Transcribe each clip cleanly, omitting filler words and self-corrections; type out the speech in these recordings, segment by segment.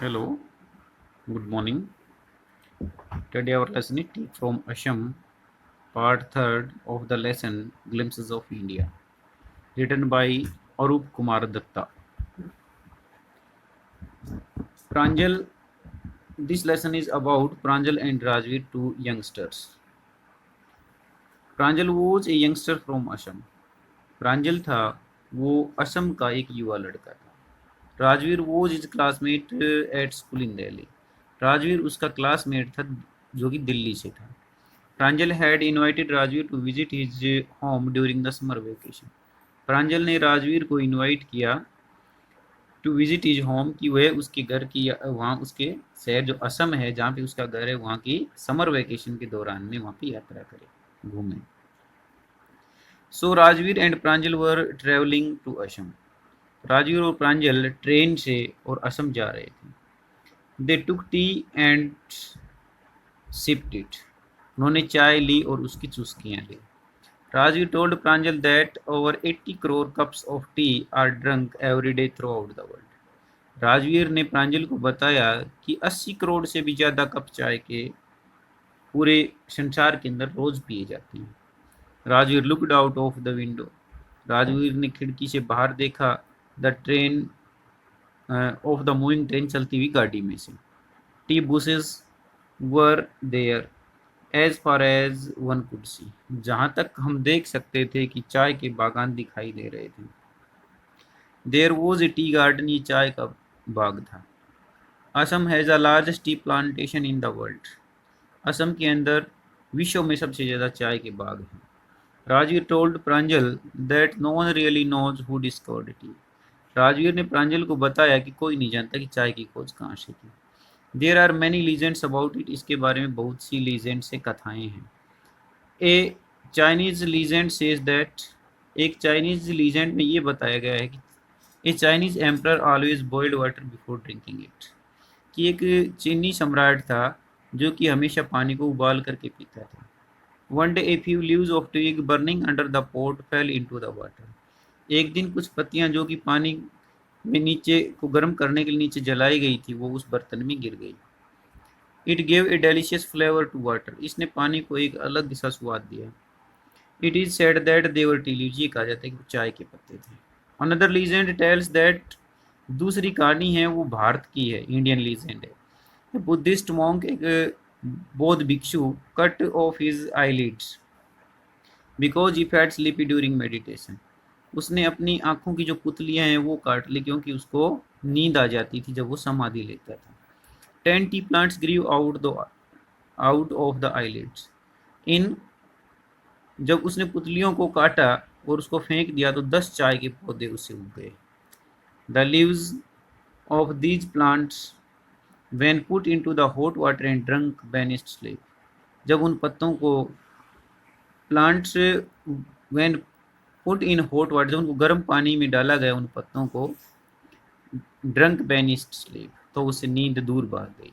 Hello, good morning. Today our lesson is Tea from Assam, part third of the lesson Glimpses of India, written by Arup Kumar Datta. Pranjal, this lesson is about Pranjal and Rajveer, two youngsters. Pranjal was a youngster from Assam. प्रांजल था वो असम का एक युवा लड़का था. Rajveer was his classmate at school in Delhi. Rajveer उसका classmate था जो कि दिल्ली से था. Pranjal had invited Rajveer to visit his home during the summer vacation. Pranjal ने राजवीर को इनवाइट किया टू विजिट हिज होम कि वह उसके घर की वहाँ उसके शहर जो असम है जहाँ पे उसका घर है वहाँ की समर वेकेशन के दौरान में वहाँ पे यात्रा करे घूमे. So Rajveer and Pranjal were travelling to Assam. Rajveer और प्रांजल ट्रेन से और असम जा रहे थे. They took tea and sipped it. उन्होंने चाय ली और उसकी चुस्कियाँ ली. Raju told Pranjal that over 80 crore cups of tea are drunk every day throughout the world. Rajveer ने प्रांजल को बताया कि 80 करोड़ से भी ज़्यादा कप चाय के पूरे संसार के अंदर रोज पिए जाते हैं. Rajveer looked out of the window. Rajveer ने खिड़की से बाहर देखा. The train of the moving train चलती हुई गाड़ी में से. Tea bushes were there as far as one could see. जहाँ तक हम देख सकते थे कि चाय के बागान दिखाई दे रहे थे. There was a tea garden. ये चाय का बाग था. Assam has a largest tea plantation in the world. Assam के अंदर विश्व में सबसे ज़्यादा चाय के बाग हैं. Rajveer told Pranjal that no one really knows who discovered tea. Rajveer ने प्रांजल को बताया कि कोई नहीं जानता कि चाय की खोज कहाँ से की. There are many legends about it. इसके बारे में बहुत सी लीजेंड से कथाएं हैं. A Chinese legend says that. एक चाइनीज लीजेंड में ये बताया गया है कि a Chinese emperor always boiled water before drinking it. कि एक चीनी सम्राट था जो कि हमेशा पानी को उबाल करके पीता था. One day a few leaves of twig burning under the pot fell into the water. एक दिन कुछ पत्तियां जो कि पानी में नीचे को गर्म करने के लिए नीचे जलाई गई थी वो उस बर्तन में गिर गई. It gave a delicious flavour to water. इसने पानी को एक अलग सा स्वाद दिया. It is said that they were tea leaves. ये कहा जाता है कि वो चाय के पत्ते थे. Another legend tells that. दूसरी कहानी है वो भारत की है. इंडियन लीजेंड है. बुद्धिस्ट मॉन्क एक बौद्ध भिक्षु cut off his eyelids because he felt sleepy during meditation. उसने अपनी आंखों की जो पुतलियां हैं वो काट ली क्योंकि उसको नींद आ जाती थी जब वो समाधि लेता था. 10 tea plants grew out of the eyelids. इन जब उसने पुतलियों को काटा और उसको फेंक दिया तो 10 चाय के पौधे उससे उग गए. The leaves of these plants when put into the hot water and drunk banished sleep. जब उन पत्तों को plants when put in hot water जब उनको गर्म पानी में डाला गया उन पत्तों को ड्रंक बैनिस्ड स्लीप तो उससे नींद दूर भाग गई.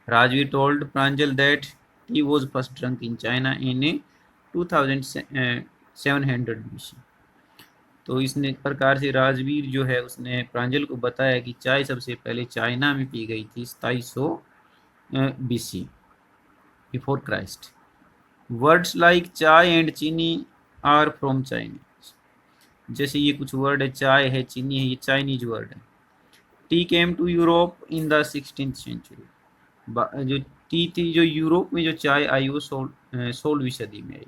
Rajveer told Pranjal that he was first drunk in China in 2700 BC. तो इसने प्रकार से राजवीर जो है उसने प्रांजल को बताया कि चाय सबसे पहले चाइना में पी गई थी 2700 BC before Christ. Words like चाय एंड चीनी आर फ्रॉम चाइनीज. जैसे ये कुछ वर्ड है चाय है चीनी है ये चाइनीज वर्ड है. Tea came to Europe in the 16th century. जो टी थी जो यूरोप में जो चाय आई वो 16वीं सदी में आई.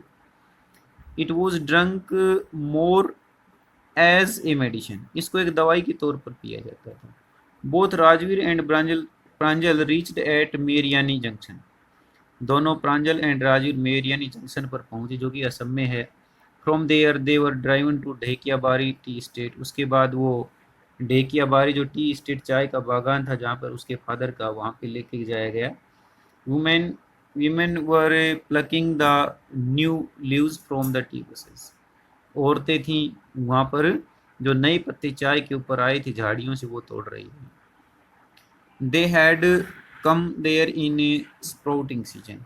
It was drunk more as a medicine. इसको एक दवाई के तौर पर पिया जाता था. Both Rajveer and Pranjal reached at Mariani junction. दोनों प्रांजल एंड राजवीर मेरियानी जंक्शन पर पहुंचे जो कि असम में है. From there they were driven to Dhekiabari tea estate. उसके बाद वो ढेकियाबारी जो टी स्टेट चाय का बागान था जहाँ पर उसके फादर का वहाँ पे लेके जाया गया. Women women were plucking the new leaves from the T buses. औरतें थीं वहाँ पर जो नए पत्ते चाय के ऊपर आए थे झाड़ियों से वो तोड़ रही थी. They had come there in sprouting season.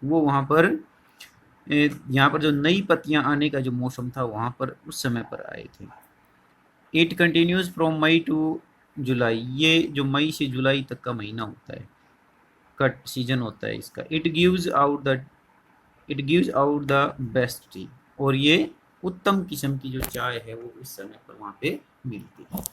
वो वहाँ पर यहाँ पर जो नई पत्तियाँ आने का जो मौसम था वहाँ पर उस समय पर आए थे. It continues from May to July, ये जो मई से जुलाई तक का महीना होता है, कट सीजन होता है इसका। It gives out the best T, और ये उत्तम किस्म की जो चाय है वो इस समय पर वहाँ पे मिलती है।